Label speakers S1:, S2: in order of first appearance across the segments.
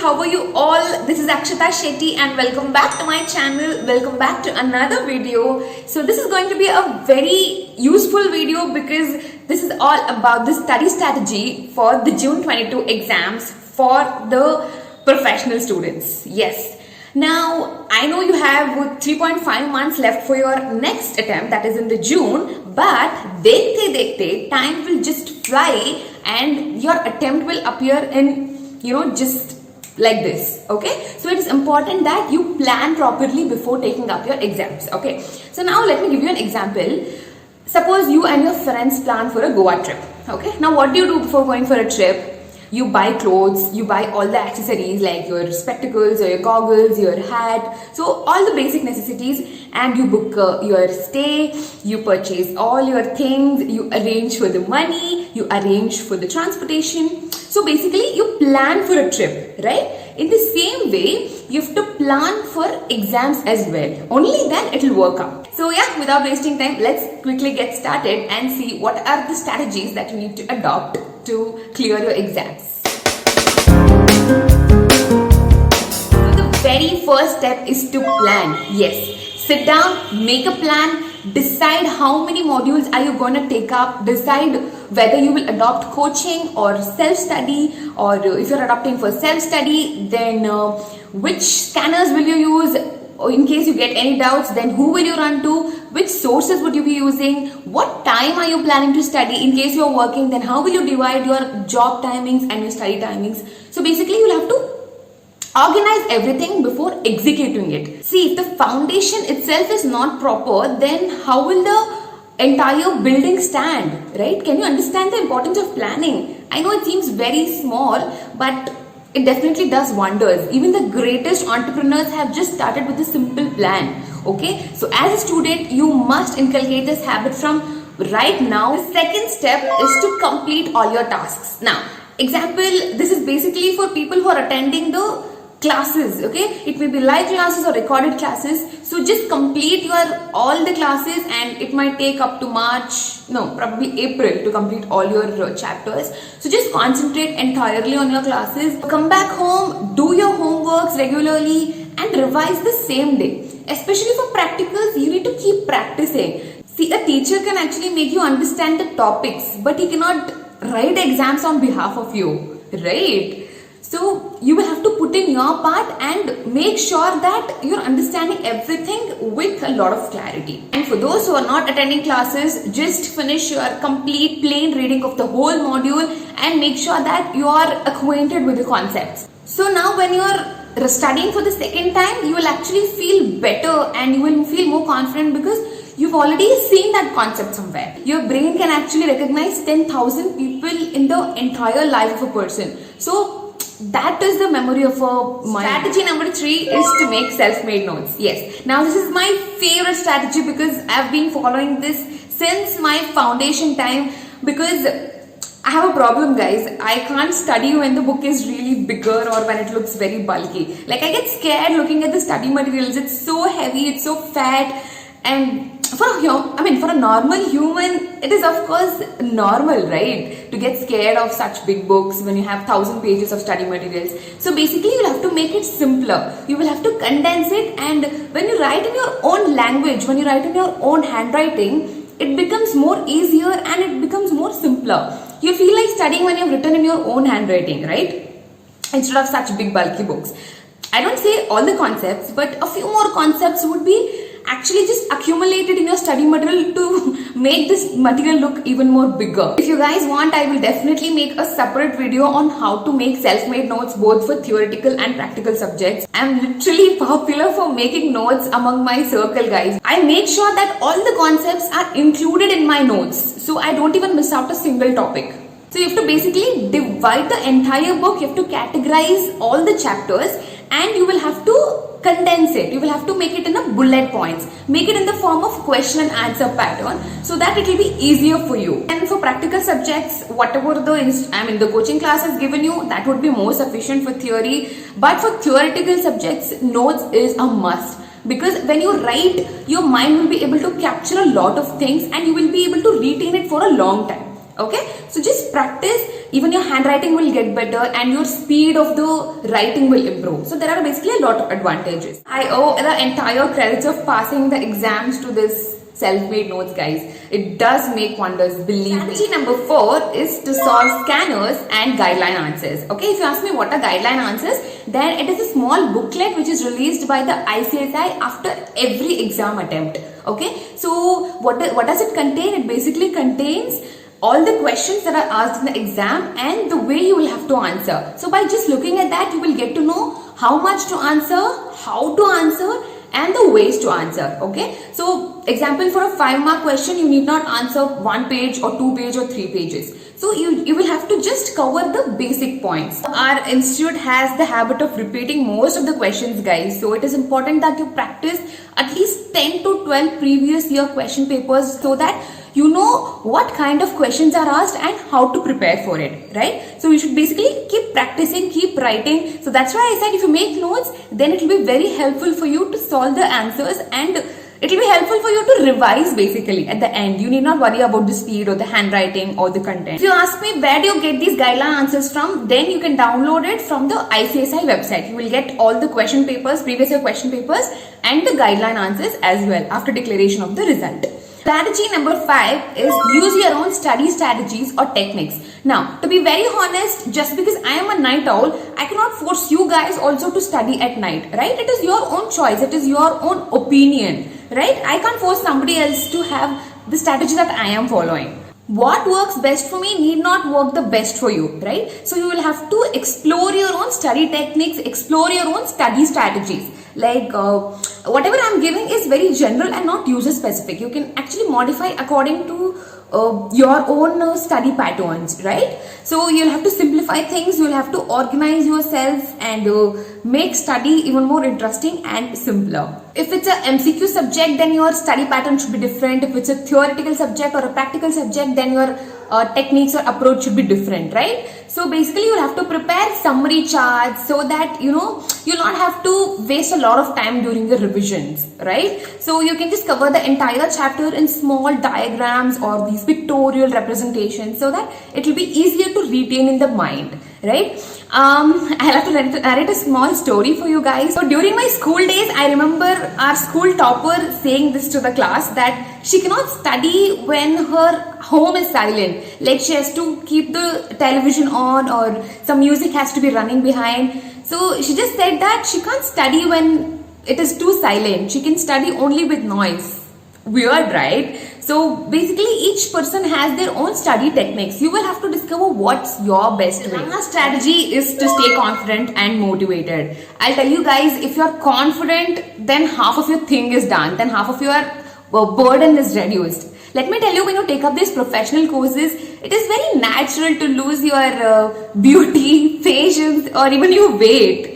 S1: how are you all? This is Akshata Shetty and welcome back to my channel. Welcome back to another video. So this is going to be a very useful video because this is all about the study strategy for the June 22 exams for the professional students. Yes. Now, I know you have 3.5 months left for your next attempt, that is in the June, but dekhte time will just fly and your attempt will appear in just like this. Okay, so it is important that you plan properly before taking up your exams. Okay, so now let me give you an example. Suppose you and your friends plan for a Goa trip. Okay, now what do you do before going for a trip? You buy clothes, you buy all the accessories like your spectacles or your goggles, your hat, so all the basic necessities, and you book your stay, you purchase all your things, you arrange for the money, you arrange for the transportation. So basically you plan for a trip, right? In the same way, you have to plan for exams as well. Only then it will work out. So yeah, without wasting time, let's quickly get started and see what are the strategies that you need to adopt to clear your exams. So the very first step is to plan. Yes, sit down, make a plan, decide how many modules are you going to take up, decide whether you will adopt coaching or self-study, or if you're adopting for self-study, then which scanners will you use, or in case you get any doubts, then who will you run to, which sources would you be using, what time are you planning to study, in case you're working, then how will you divide your job timings and your study timings. So basically you'll have to organize everything before executing it. See, if the foundation itself is not proper, then how will the entire building stand, right? Can you understand the importance of planning? I know it seems very small, but it definitely does wonders. Even the greatest entrepreneurs have just started with a simple plan. Okay, so as a student, you must inculcate this habit from right now. The second step is to complete all your tasks. Now, example, this is basically for people who are attending the classes. Okay, it may be live classes or recorded classes. So just complete your all the classes, and it might take up to probably April to complete all your chapters. So just concentrate entirely on your classes. Come back home, do your homeworks regularly and revise the same day. Especially for practicals, you need to keep practicing. See, a teacher can actually make you understand the topics, but he cannot write exams on behalf of you, right? So you will have to put in your part and make sure that you're understanding everything with a lot of clarity. And for those who are not attending classes, just finish your complete plain reading of the whole module and make sure that you are acquainted with the concepts. So now when you're studying for the second time, you will actually feel better and you will feel more confident because you've already seen that concept somewhere. Your brain can actually recognize 10,000 people in the entire life of a person. So that is the memory of a mind. Strategy number 3 is to make self-made notes. Yes. Now this is my favorite strategy because I've been following this since my foundation time, because I have a problem, guys. I can't study when the book is really bigger or when it looks very bulky. Like, I get scared looking at the study materials. It's so heavy, it's so fat, and for a normal human, it is of course normal, right, to get scared of such big books when you have 1,000 pages of study materials. So basically you'll have to make it simpler. You will have to condense it, and when you write in your own language, when you write in your own handwriting, it becomes more easier and it becomes more simpler. You feel like studying when you've written in your own handwriting, right, instead of such big bulky books. I don't say all the concepts, but a few more concepts would be actually just accumulated in your study material to make this material look even more bigger. If you guys want, I will definitely make a separate video on how to make self-made notes both for theoretical and practical subjects. I'm literally popular for making notes among my circle, guys. I make sure that all the concepts are included in my notes, so I don't even miss out a single topic. So you have to basically divide the entire book, you have to categorize all the chapters, and you will have to condense it. You will have to make it in a bullet points. Make it in the form of question and answer pattern so that it will be easier for you. And for practical subjects, whatever the coaching class has given you, that would be more sufficient for theory. But for theoretical subjects, notes is a must. Because when you write, your mind will be able to capture a lot of things and you will be able to retain it for a long time. Okay, so just practice. even your handwriting will get better and your speed of the writing will improve. So there are basically a lot of advantages. I owe the entire credits of passing the exams to this self-made notes, guys. It does make wonders, believe me. Strategy number 4 is to solve scanners and guideline answers. Okay, if you ask me what are guideline answers, then it is a small booklet which is released by the ICSI after every exam attempt. Okay, so what does it contain? It basically contains all the questions that are asked in the exam and the way you will have to answer. So by just looking at that, you will get to know how much to answer, how to answer, and the ways to answer. Okay, so example, for a 5-mark question, you need not answer 1 page or 2 pages or 3 pages. So you will have to just cover the basic points. Our institute has the habit of repeating most of the questions, guys. So it is important that you practice at least 10 to 12 previous year question papers so that you know what kind of questions are asked and how to prepare for it, right? So you should basically keep practicing, keep writing. So that's why I said if you make notes, then it will be very helpful for you to solve the answers, and it will be helpful for you to revise basically at the end. You need not worry about the speed or the handwriting or the content. If you ask me where do you get these guideline answers from, then you can download it from the ICSI website. You will get all the question papers, previous year question papers, and the guideline answers as well after declaration of the result. Strategy number 5 is use your own study strategies or techniques. Now, to be very honest, just because I am a night owl, I cannot force you guys also to study at night, right? It is your own choice. It is your own opinion, right? I can't force somebody else to have the strategy that I am following. What works best for me need not work the best for you, right? So you will have to explore your own study techniques, explore your own study strategies. Like whatever I'm giving is very general and not user specific. You can actually modify according to your own study patterns, right? So you'll have to simplify things, you'll have to organize yourself and make study even more interesting and simpler. If it's a MCQ subject, then your study pattern should be different. If it's a theoretical subject or a practical subject, then your techniques or approach should be different, right? So basically you'll have to prepare summary charts so that you'll not have to waste a lot of time during the revisions, right? So you can just cover the entire chapter in small diagrams or these pictorial representations so that it will be easier to retain in the mind, right? I'll have to narrate a small story for you guys. So during my school days, I remember our school topper saying this to the class that she cannot study when her home is silent. Like she has to keep the television on or some music has to be running behind. So she just said that she can't study when it is too silent. She can study only with noise. Weird, right? So basically each person has their own study techniques. You will have to discover what's your best way. The last strategy is to stay confident and motivated. I'll tell you guys, if you're confident, then half of your thing is done. Then half of your burden is reduced. Let me tell you, when you take up these professional courses, it is very natural to lose your beauty, patience, or even your weight.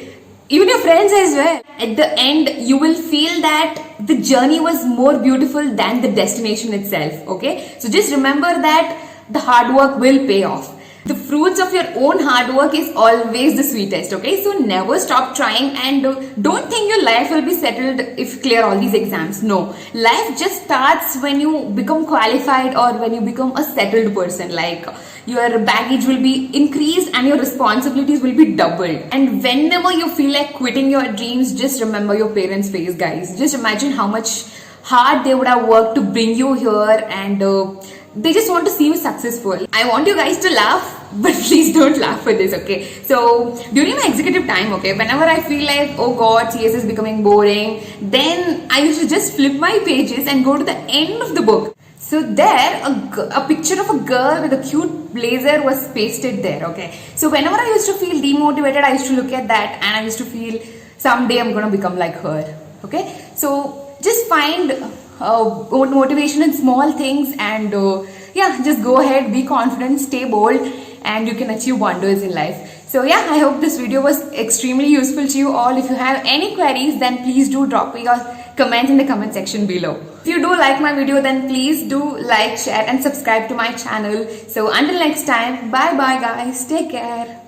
S1: Even your friends as well. At the end, you will feel that the journey was more beautiful than the destination itself. Okay, so just remember that the hard work will pay off. The fruits of your own hard work is always the sweetest. Okay, so never stop trying and don't think your life will be settled if you clear all these exams. No, life just starts when you become qualified or when you become a settled person. Like your baggage will be increased and your responsibilities will be doubled. And whenever you feel like quitting your dreams, just remember your parents' face, guys. Just imagine how much hard they would have worked to bring you here, and they just want to see you successful. I want you guys to laugh, but please don't laugh for this, okay? So during my executive time, okay, whenever I feel like, oh god, CS is becoming boring, then I used to just flip my pages and go to the end of the book. So there, a picture of a girl with a cute blazer was pasted there, okay? So whenever I used to feel demotivated, I used to look at that and I used to feel someday I'm gonna become like her, okay? So just find motivation in small things and yeah, just go ahead, be confident, stay bold, and you can achieve wonders in life. So yeah, I hope this video was extremely useful to you all. If you have any queries, then please do drop me your comment in the comment section below. If you do like my video, then please do like, share and subscribe to my channel. So until next time, bye bye guys, take care.